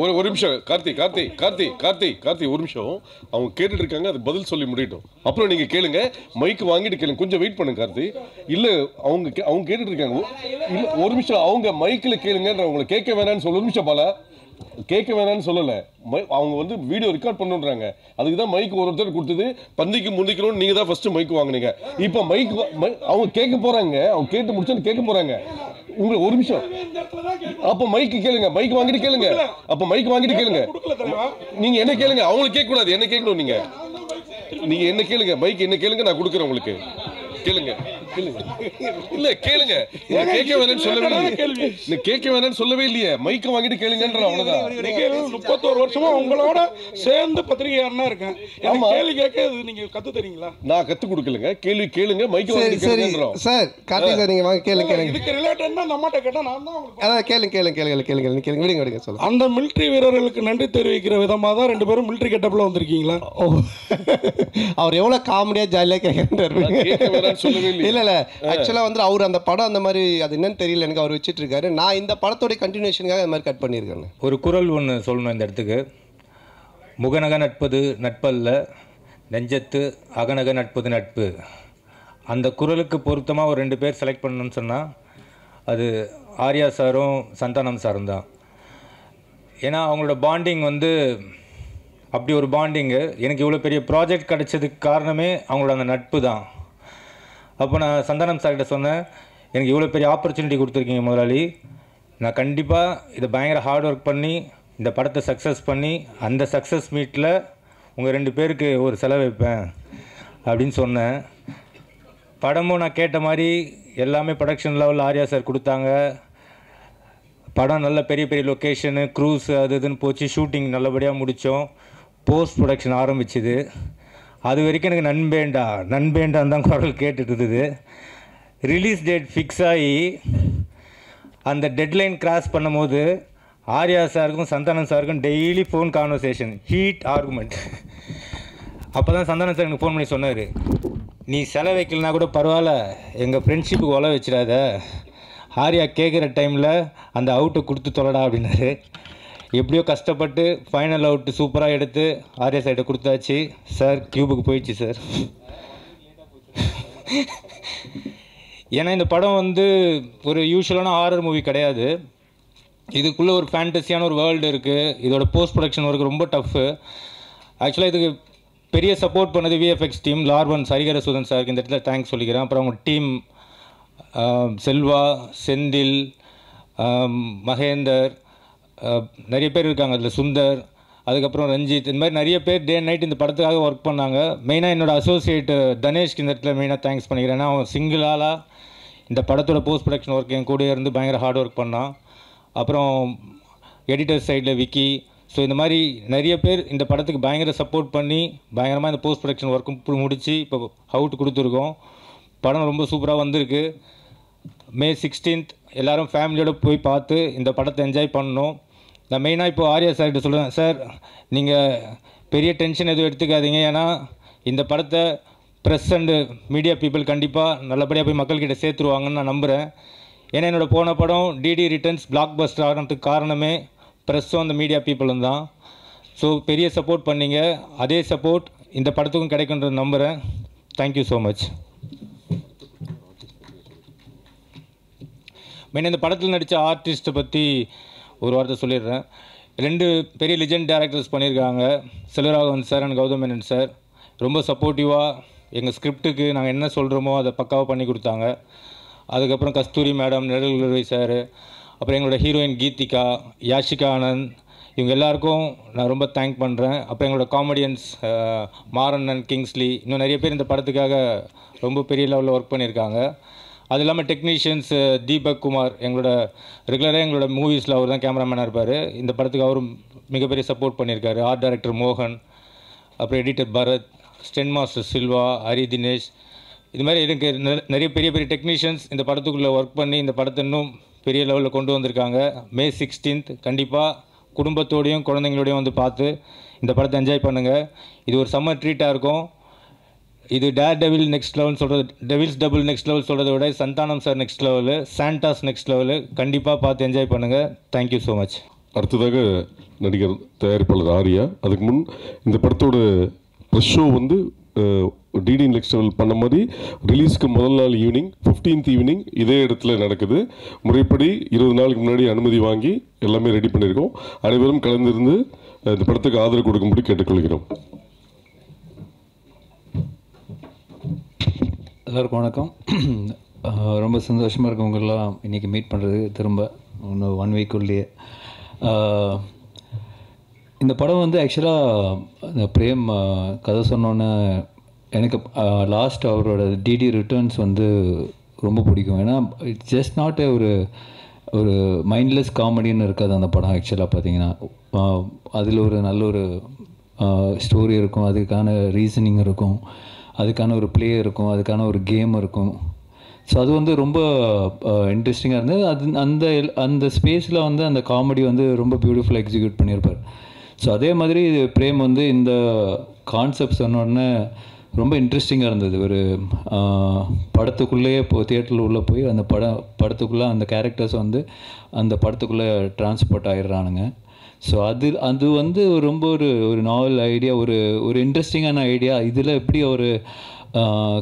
ஒரு நிமிஷம் கார்த்தி ஒரு நிமிஷம். அவங்க கேட்டுட்டு இருக்காங்க, அது பதில் சொல்லி முடியட்டும். அப்புறம் நீங்க கேளுங்க, மைக் வாங்கிட்டு கேளுங்க. கொஞ்சம் வெயிட் பண்ணுங்க கார்த்தி. இல்ல அவங்க கேட்டுட்டு இருக்காங்க. இல்ல ஒரு நிமிஷம், அவங்க மைக்கில் கேளுங்க. உங்களை கேட்க வேணாம்னு சொல்ல. ஒரு நிமிஷம் பாலா, கேட்க வேணாம்னு சொல்லல. அவங்க வந்து வீடியோ ரெக்கார்ட் பண்ணுன்றாங்க. அதுக்கு தான் மைக் ஒருத்தர் கொடுத்தது. பந்திக்கு முந்திக்கணும், நீங்க தான் ஃபர்ஸ்ட் மைக் வாங்குனீங்க. இப்போ மைக் அவங்க கேட்க போறாங்க. அவங்க கேட்டு முடிச்சு கேட்க போறாங்க. உங்களுக்கு ஒரு நிமிஷம். அப்ப மைக் கேளுங்க, மைக் வாங்கிட்டு கேளுங்க. அப்ப மைக் வாங்கிட்டு கேளுங்க. நீங்க என்ன கேளுங்க, அவங்களுக்கு கேட்க கூடாது, என்ன கேட்கணும். நீங்க என்ன கேளுங்க, மைக் என்ன கேளுங்க, நான் கொடுக்குறேன் உங்களுக்கு. கேளுங்க. இல்ல கேளுங்க, கேட்க வேணாம்னு சொல்லவே இல்லையே. கேட்க வேணாம்னு சொல்லவே இல்லையே. மைக்க வாங்கிட்டு கேளுங்கன்ற அவ்வளவுதான். 31 வருஷமா உங்களோட சேர்ந்து பத்திரிகையாளனா இருக்கேன். கேள்வி கேட்க நீங்க கத்து தரீங்களா? நான் கத்து கொடுக்கலங்க. கேள்வி கேளுங்க, மைக்க வாங்கிட்டு கேளுங்கன்றோம். சார் கார்த்தி சார், நீங்க வாங்க கேளுங்க. இதுக்கு ரிலேட்டடா நம்மட்ட கேட்டா நான் தான் உங்களுக்கு அத கேளுங்க விடுங்க சொல்லுங்க. அந்த மிலிட்டரி வீரர்களுக்கு நன்றி தெரிவிக்கிற விதமா தான் ரெண்டு பேரும் மிலிட்டரி கெட்டப்ல வந்திருக்கீங்களா? அவர் எவ்வளவு காமெடியா ஜாலியா கேக்குறாரு. இல்ல ஆக்சுவலா வந்து அவர் அந்த படம் அந்த மாதிரி அது என்னன்னு தெரியல எனக்கு. அவர் வச்சிட்டு இருக்காரு. நான் இந்த படத்தோட கண்டினியூஷனுக்காக அந்த மாதிரி கட் பண்ணியிருக்கேன். ஒரு குரல் ஒன்று சொல்லணும் இந்த இடத்துக்கு. முகநக நட்பது நட்பல்ல, நெஞ்சத்து அகநக நட்பது நட்பு. அந்த குரலுக்கு பொருத்தமாக ஒரு 2 பேர் செலக்ட் பண்ணணும்னு சொன்னால் அது ஆர்யா சாரும் சந்தானம் சாரும் தான். ஏன்னா அவங்களோட பாண்டிங் வந்து அப்படி ஒரு பாண்டிங்கு. எனக்கு இவ்வளோ பெரிய ப்ராஜெக்ட் கிடைச்சதுக்கு காரணமே அவங்களோட அந்த நட்பு தான். அப்போ நான் சந்தானம் சார்கிட்ட சொன்னேன், எனக்கு இவ்வளோ பெரிய ஆப்பர்ச்சுனிட்டி கொடுத்துருக்கீங்க முதலாளி, நான் கண்டிப்பாக இதை பயங்கர ஹார்ட் ஒர்க் பண்ணி இந்த படத்தை சக்ஸஸ் பண்ணி அந்த சக்ஸஸ் மீட்டில் உங்கள் 2 பேருக்கு ஒரு செலவு வைப்பேன் அப்படின்னு சொன்னேன். படமும் நான் கேட்ட மாதிரி எல்லாமே ப்ரொடக்ஷன் லெவலில் ஆர்யா சார் கொடுத்தாங்க. படம் நல்ல பெரிய பெரிய லொக்கேஷனு, க்ரூஸ் அது இதுன்னு போச்சு. ஷூட்டிங் நல்லபடியாக முடித்தோம். போஸ்ட் ப்ரொடக்ஷன் ஆரம்பிச்சுது. அது வரைக்கும் எனக்கு நண்பேண்டான் தான் குரல் கேட்டுட்டு இருந்தது. ரிலீஸ் டேட் ஃபிக்ஸ் ஆகி அந்த டெட்லைன் கிராஸ் பண்ணும்போது ஆர்யா சாருக்கும் சந்தானம் சாருக்கும் daily phone conversation, heat argument. அப்போ தான் சந்தானம் சார் எனக்கு ஃபோன் பண்ணி சொன்னார், நீ செலவு வைக்கலனா கூட பரவாயில்ல, எங்கள் ஃப்ரெண்ட்ஷிப்புக்கு உழ வச்சிடாத, ஆர்யா கேட்குற டைமில் அந்த அவுட்டை கொடுத்து தொலைடா அப்படின்னாரு. எப்படியோ கஷ்டப்பட்டு ஃபைனல் அவுட்டு சூப்பராக எடுத்து ஆர்யா சைடை கொடுத்தாச்சு. சார் கியூபுக்கு போயிடுச்சு சார். ஏன்னா இந்த படம் வந்து ஒரு யூஸ்வலான ஹாரர் மூவி கிடையாது. இதுக்குள்ளே ஒரு ஃபேண்டஸியான ஒரு வேர்ல்டு இருக்குது. இதோட போஸ்ட் ப்ரொடக்ஷன் ஒர்க் ரொம்ப டஃப்பு. ஆக்சுவலாக இதுக்கு பெரிய சப்போர்ட் பண்ணது விஎஃப்எக்ஸ் டீம், லார்வன் சரிகர சுதன் சாருக்கு இந்த இடத்துல தேங்க்ஸ் சொல்லிக்கிறேன். அப்புறம் அவங்க டீம் செல்வா, செந்தில், மகேந்தர், நிறைய பேர் இருக்காங்க. அதில் சுந்தர், அதுக்கப்புறம் ரஞ்சித், இந்த மாதிரி நிறைய பேர் டே அண்ட் நைட் இந்த படத்துக்காக ஒர்க் பண்ணாங்க. மெயினாக என்னோடய அசோசியேட் தனேஷ்க்கு இந்த இடத்துல மெயினாக தேங்க்ஸ் பண்ணிக்கிறேன். ஏன்னா அவன் சிங்கிள் ஆளாக இந்த படத்தோட போஸ்ட் ப்ரொடக்ஷன் ஒர்க் என் கூட இருந்து பயங்கர ஹார்ட் ஒர்க் பண்ணான். அப்புறம் எடிட்டர் சைடில் விக்கி. ஸோ இந்த மாதிரி நிறைய பேர் இந்த படத்துக்கு பயங்கர சப்போர்ட் பண்ணி பயங்கரமாக இந்த போஸ்ட் ப்ரொடக்ஷன் ஒர்க்கும் முடித்து இப்போ அவுட் கொடுத்துருக்கோம். படம் ரொம்ப சூப்பராக வந்திருக்கு. May 16th எல்லோரும் ஃபேமிலியோடு போய் பார்த்து இந்த படத்தை என்ஜாய் பண்ணணும். நான் மெயினாக இப்போது ஆர்யா சார்கிட்ட சொல்லுவேன், சார் நீங்கள் பெரிய டென்ஷன் எதுவும் எடுத்துக்காதீங்க. ஏன்னா இந்த படத்தை ப்ரெஸ் அண்டு மீடியா பீப்புள் கண்டிப்பாக நல்லபடியாக போய் மக்கள்கிட்ட சேர்த்துருவாங்கன்னு நான் நம்புகிறேன். ஏன்னா என்னோடய போன படம் டிடி ரிட்டர்ன்ஸ் பிளாக் பஸ்டர் ஆகிறதுக்கு காரணமே ப்ரெஸ்ஸும் அந்த மீடியா பீப்புளும் தான். ஸோ பெரிய சப்போர்ட் பண்ணிங்க. அதே சப்போர்ட் இந்த படத்துக்கும் கிடைக்குன்றது நம்புகிறேன். Thank you so much. மெயின் இந்த படத்தில் நடித்த ஆர்டிஸ்ட்டை பற்றி ஒரு வார்த்தை சொல்லிடுறேன். 2 பெரிய லிஜெண்ட் டேரக்டர்ஸ் பண்ணியிருக்காங்க, Selvaraghavan sir and Gautham Menon sir. ரொம்ப சப்போர்ட்டிவாக எங்கள் ஸ்கிரிப்டுக்கு நாங்கள் என்ன சொல்கிறோமோ அதை பக்காவாக பண்ணி கொடுத்தாங்க. அதுக்கப்புறம் கஸ்தூரி மேடம், நெடுங்குருவை சார், அப்புறம் எங்களோட ஹீரோயின் கீதிகா, யாஷிகா ஆனந்த், இவங்க எல்லாருக்கும் நான் ரொம்ப தேங்க் பண்ணுறேன். அப்புறம் எங்களோட காமெடியன்ஸ் மாரண்ணன், கிங்ஸ்லி, இன்னும் நிறைய பேர் இந்த படத்துக்காக ரொம்ப பெரிய லெவலில் ஒர்க் பண்ணியிருக்காங்க. அது இல்லாமல் டெக்னீஷியன்ஸ் தீபக் குமார், எங்களோட ரெகுலராக எங்களோட மூவிஸில் அவர் தான் கேமராமேனாக இருப்பார். இந்த படத்துக்கு அவரும் மிகப்பெரிய சப்போர்ட் பண்ணியிருக்காரு. ஆர்ட் டைரக்டர் மோகன், அப்புறம் editor Bharat, stunt master Silva, Hari Dinesh, இது மாதிரி எனக்கு நிறைய பெரிய பெரிய டெக்னீஷியன்ஸ் இந்த படத்துக்குள்ளே ஒர்க் பண்ணி இந்த படத்தை இன்னும் பெரிய லெவலில் கொண்டு வந்திருக்காங்க. May 16th கண்டிப்பாக குடும்பத்தோடையும் குழந்தைங்களோடையும் வந்து பார்த்து இந்த படத்தை என்ஜாய் பண்ணுங்கள். இது ஒரு சம்மர் ட்ரீட்டாக இருக்கும். இது டேர் டெவில் நெக்ஸ்ட் லெவல் சொல்கிறது, டெவில்ஸ் டபுள் நெக்ஸ்ட் லெவல் சொல்கிறத விட Santhanam sir next level, Santa's next level. கண்டிப்பாக பார்த்து என்ஜாய் பண்ணுங்கள். Thank you so much. அடுத்ததாக நடிகர் தயாரிப்பாளர் ஆர்யா. அதுக்கு முன் இந்த படத்தோட ப்ரெஸ் ஷோ வந்து டிடி நெக்ஸ்ட் லெவல் பண்ண மாதிரி ரிலீஸ்க்கு முதல் நாள் ஈவினிங் 15th ஈவினிங் இதே இடத்துல நடக்குது. முறைப்படி 20 நாளுக்கு முன்னாடி அனுமதி வாங்கி எல்லாமே ரெடி பண்ணியிருக்கோம். அனைவரும் கலந்திருந்து இந்த படத்துக்கு ஆதரவு கொடுக்கும்படி கேட்டுக்கொள்கிறோம். எல்லாருக்கும் வணக்கம். ரொம்ப சந்தோஷமாக இருக்கும் உங்களெல்லாம் இன்றைக்கி மீட் பண்ணுறது திரும்ப இன்னும் 1 வீக்குள்ளேயே. இந்த படம் வந்து ஆக்சுவலாக இந்த பிரேம் கதை சொன்னோன்னே எனக்கு லாஸ்ட் அவரோட டிடி ரிட்டர்ன்ஸ் வந்து ரொம்ப பிடிக்கும். ஏன்னா இட்ஸ் ஜஸ்ட் நாட் ஒரு மைண்ட்லெஸ் காமெடின்னு இருக்காது அந்த படம். ஆக்சுவலாக பார்த்தீங்கன்னா அதில் ஒரு நல்ல ஒரு ஸ்டோரி இருக்கும், அதுக்கான ரீசனிங் இருக்கும், அதுக்கான ஒரு ப்ளே இருக்கும், அதுக்கான ஒரு கேம் இருக்கும். ஸோ அது வந்து ரொம்ப இன்ட்ரெஸ்டிங்காக இருந்தது. அது அந்த ஸ்பேஸில் வந்து அந்த காமெடி வந்து ரொம்ப பியூட்டிஃபுல்லாக எக்ஸிக்யூட் பண்ணியிருப்பார். ஸோ அதே மாதிரி பிரேம் வந்து இந்த கான்செப்ட் சொன்னோடனே ரொம்ப இன்ட்ரெஸ்டிங்காக இருந்தது. ஒரு படத்துக்குள்ளேயே தியேட்டரில் உள்ளே போய் அந்த படத்துக்குள்ளே அந்த கேரக்டர்ஸ் வந்து அந்த படத்துக்குள்ளே டிரான்ஸ்போர்ட் ஆகிடுறானுங்க. ஸோ அது வந்து ரொம்ப ஒரு நாவல் ஐடியா, ஒரு இன்ட்ரெஸ்டிங்கான ஐடியா. இதில் எப்படி ஒரு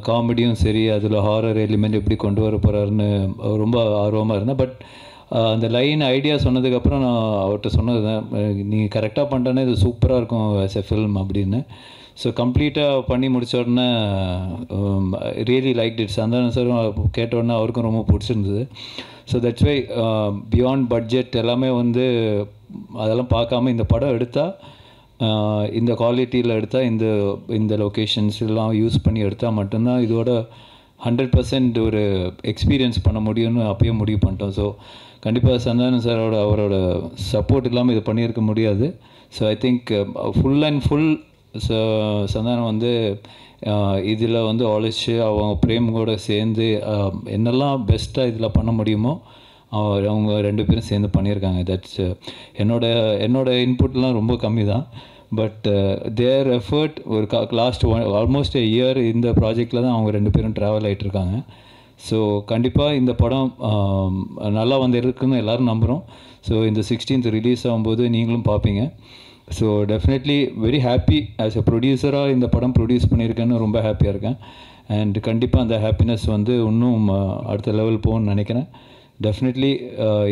காமெடியும் சரி, அதில் ஹாரர் எலிமெண்ட் எப்படி கொண்டு வர போகிறாருன்னு ரொம்ப ஆர்வமாக இருந்தேன். பட் அந்த லைன் ஐடியா சொன்னதுக்கப்புறம் நான் அவர்கிட்ட சொன்னது தான், நீங்கள் கரெக்டாக பண்ணிட்டேன்னா இது சூப்பராக இருக்கும் ஆஸ் எ ஃபில்ம் அப்படின்னு. ஸோ கம்ப்ளீட்டாக பண்ணி முடித்த உடனே ரியலி லைக் இட். சந்தானம் சாரும் கேட்ட உடனே அவருக்கும் ரொம்ப பிடிச்சிருந்தது. So that's why beyond budget எல்லாமே வந்து அதெல்லாம் பார்க்காம இந்த படம் எடுத்தால், இந்த குவாலிட்டியில் எடுத்தால், இந்த லொக்கேஷன்ஸ் எல்லாம் யூஸ் பண்ணி எடுத்தால் மட்டும்தான் இதோட 100% ஒரு எக்ஸ்பீரியன்ஸ் பண்ண முடியும்னு அப்பயே முடிவு பண்ணிட்டோம். ஸோ கண்டிப்பாக சந்தானம் சாரோட அவரோட சப்போர்ட் இல்லாமல் இது பண்ணியிருக்க முடியாது. So I think full and full Santhanam வந்து இதில் வந்து உழைச்சி அவங்க பிரேம் கூட சேர்ந்து என்னெல்லாம் பெஸ்ட்டாக இதில் பண்ண முடியுமோ அவங்க 2 பேரும் சேர்ந்து பண்ணியிருக்காங்க. தட்ஸ் என்னோட இன்புட்லாம் ரொம்ப கம்மி தான். பட் தேர் எஃபர்ட் ஒரு லாஸ்ட் ஆல்மோஸ்ட் a year இந்த ப்ராஜெக்டில் தான் அவங்க 2 பேரும் ட்ராவல் ஆகிட்டுருக்காங்க. ஸோ கண்டிப்பாக இந்த படம் நல்லா வந்து இருக்குன்னு எல்லோரும் நம்புகிறோம். ஸோ இந்த 16th ரிலீஸ் ஆகும்போது நீங்களும் பார்ப்பீங்க. So definitely very happy as a ப்ரொடியூசராக இந்த படம் ப்ரொடியூஸ் பண்ணியிருக்கேன்னு ரொம்ப ஹாப்பியாக இருக்கேன். அண்ட் கண்டிப்பாக அந்த ஹாப்பினஸ் வந்து இன்னும் அடுத்த லெவல் போகணும்னு நினைக்கிறேன். டெஃபினெட்லி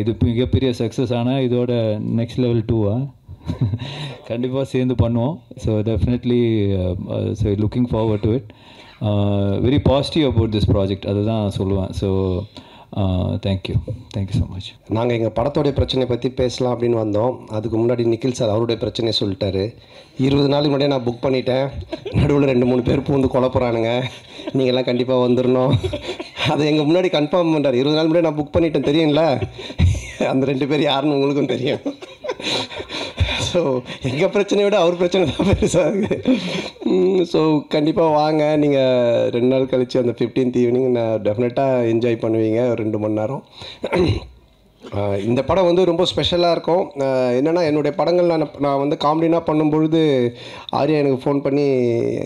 இது மிகப்பெரிய சக்ஸஸ் ஆனால் இதோட நெக்ஸ்ட் லெவல் 2 கண்டிப்பாக சேர்ந்து பண்ணுவோம். So definitely so looking forward to it. Very positive about this project அதுதான் சொல்லுவேன். So thank you so much. நாங்கள் எங்கள் படத்தோடைய பிரச்சனையை பற்றி பேசலாம் அப்படின்னு வந்தோம். அதுக்கு முன்னாடி நிக்கில் சார் அவருடைய பிரச்சனையை சொல்லிட்டாரு. 20 நாளுக்கு முன்னாடியே நான் புக் பண்ணிட்டேன். நடுவில் 2-3 பேர் பூந்து குழப்புறானுங்க, நீங்கள்லாம் கண்டிப்பாக வந்துடணும். அதை எங்கள் முன்னாடி கன்ஃபார்ம் பண்ணுறாரு. 20 நாள் முன்னாடி நான் புக் பண்ணிட்டேன் தெரியுங்களா? அந்த 2 பேர் யாருன்னு உங்களுக்கும் தெரியும். ஸோ எங்கள் பிரச்சனையை விட அவர் பிரச்சனை தான் பெருசாக இருக்குது. ஸோ கண்டிப்பாக வாங்க. நீங்கள் 2 நாள் கழித்து அந்த 15th ஈவினிங் நான் டெஃபினட்டாக என்ஜாய் பண்ணுவீங்க. ஒரு 2 மணி நேரம். இந்த படம் வந்து ரொம்ப ஸ்பெஷலாக இருக்கும். என்னென்னா என்னுடைய படங்கள் நான் வந்து காமெடினா பண்ணும்பொழுது ஆர்யா எனக்கு ஃபோன் பண்ணி,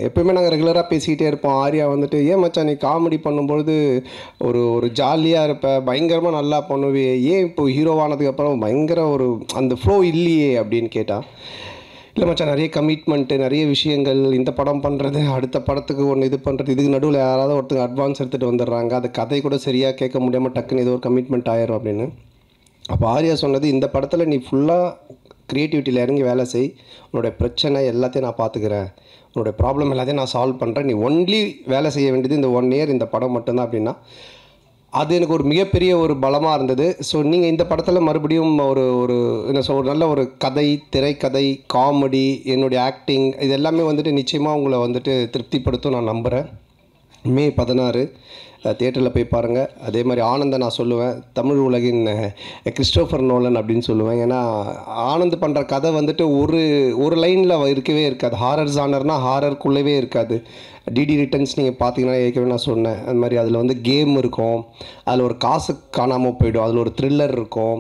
எப்போயுமே நாங்கள் ரெகுலராக பேசிக்கிட்டே இருப்போம். ஆர்யா வந்துட்டு, ஏன் மச்சான் நீ காமெடி பண்ணும்பொழுது ஒரு ஜாலியாக இருப்ப, பயங்கரமாக நல்லா பண்ணுவே, ஏன் இப்போ ஹீரோவானதுக்கப்புறம் பயங்கர அந்த ஃப்ளோ இல்லையே அப்படின்னு கேட்டால், இல்லை மச்சான் நிறைய கமிட்மெண்ட்டு, நிறைய விஷயங்கள், இந்த படம் பண்ணுறது, அடுத்த படத்துக்கு ஒன்று இது பண்ணுறது, இதுக்கு நடுவில் யாராவது ஒருத்தர் அட்வான்ஸ் எடுத்துகிட்டு வந்துடுறாங்க, அது கதை கூட சரியாக கேட்க முடியாமல் டக்குன்னு ஏதோ ஒரு கமிட்மெண்ட் ஆயிரும் அப்படின்னு. அப்போ ஆர்யா சொன்னது, இந்த படத்தில் நீ ஃபுல்லாக க்ரியேட்டிவிட்டியில் இறங்கி வேலை செய், உன்னோடைய பிரச்சனை எல்லாத்தையும் நான் பார்த்துக்கிறேன், உன்னோடைய ப்ராப்ளம் எல்லாத்தையும் நான் சால்வ் பண்ணுறேன், நீ ஒன்லி வேலை செய்ய வேண்டியது இந்த 1 year இந்த படம் மட்டும்தான் அப்படின்னா, அது எனக்கு ஒரு மிகப்பெரிய ஒரு பலமாக இருந்தது. ஸோ நீங்கள் இந்த படத்தில் மறுபடியும் என்ன ஒரு நல்ல ஒரு கதை, திரைக்கதை, காமெடி, என்னுடைய ஆக்டிங், இது எல்லாமே வந்துட்டு நிச்சயமாக உங்களை வந்துட்டு திருப்திப்படுத்தும் நான் நம்புகிறேன். May 16 தியேட்டரில் போய் பாருங்கள். அதே மாதிரி ஆனந்தை நான் சொல்லுவேன், தமிழ் உலகின் கிறிஸ்டோஃபர் நோலன் அப்படின்னு சொல்லுவேன். ஏன்னா ஆனந்த் பண்ணுற கதை வந்துட்டு ஒரு லைனில் இருக்கவே இருக்காது. ஹாரர் ஜானர்னால் ஹாரருக்குள்ளவே இருக்காது. டிடி ரிட்டர்ன்ஸ் நீங்கள் பார்த்தீங்கன்னா ஏற்கனவே நான் சொன்னேன், அது மாதிரி அதில் வந்து கேம் இருக்கும், அதில் ஒரு காசு காணாமல் போயிடும், அதில் ஒரு த்ரில்லர் இருக்கும்,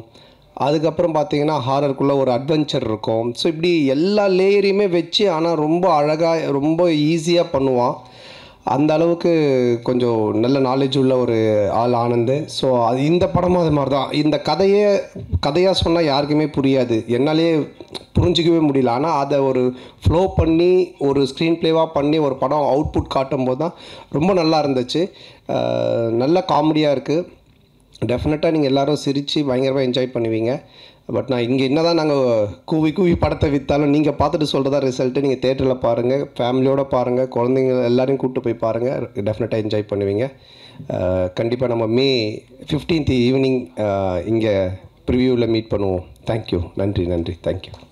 அதுக்கப்புறம் பார்த்தீங்கன்னா ஹாரருக்குள்ளே ஒரு அட்வென்ச்சர் இருக்கும். ஸோ இப்படி எல்லா லேயரையுமே வச்சு ஆனால் ரொம்ப அழகாக ரொம்ப ஈஸியாக பண்ணுவான். அந்த அளவுக்கு கொஞ்சம் நல்ல நாலேஜ் உள்ள ஒரு ஆள் ஆனந்த். ஸோ அது இந்த படமும் அது மாதிரி தான். இந்த கதையாக சொன்னால் யாருக்குமே புரியாது, என்னாலே புரிஞ்சிக்கவே முடியல. ஆனால் அதை ஒரு ஃப்ளோ பண்ணி ஒரு ஸ்க்ரீன் ப்ளேவாக பண்ணி ஒரு படம் அவுட்புட் காட்டும் போது தான் ரொம்ப நல்லா இருந்துச்சு. நல்ல காமெடியாக இருக்குது. டெஃபினட்டாக நீங்கள் எல்லோரும் சிரித்து பயங்கரமாக என்ஜாய் பண்ணுவீங்க. பட் நான் இங்கே என்ன தான் நாங்கள் கூவி படத்தை விற்றாலும் நீங்கள் பார்த்துட்டு சொல்கிறதா ரிசல்ட்டு. நீங்கள் தேட்டரில் பாருங்கள், ஃபேமிலியோடு பாருங்கள், குழந்தைங்க எல்லோரையும் கூப்பிட்டு போய் பாருங்கள், டெஃபினட்டாக என்ஜாய் பண்ணுவீங்க. கண்டிப்பாக நம்ம May 15th ஈவினிங் இங்கே ப்ரிவியூவில் மீட் பண்ணுவோம். தேங்க்யூ. நன்றி. தேங்க்யூ.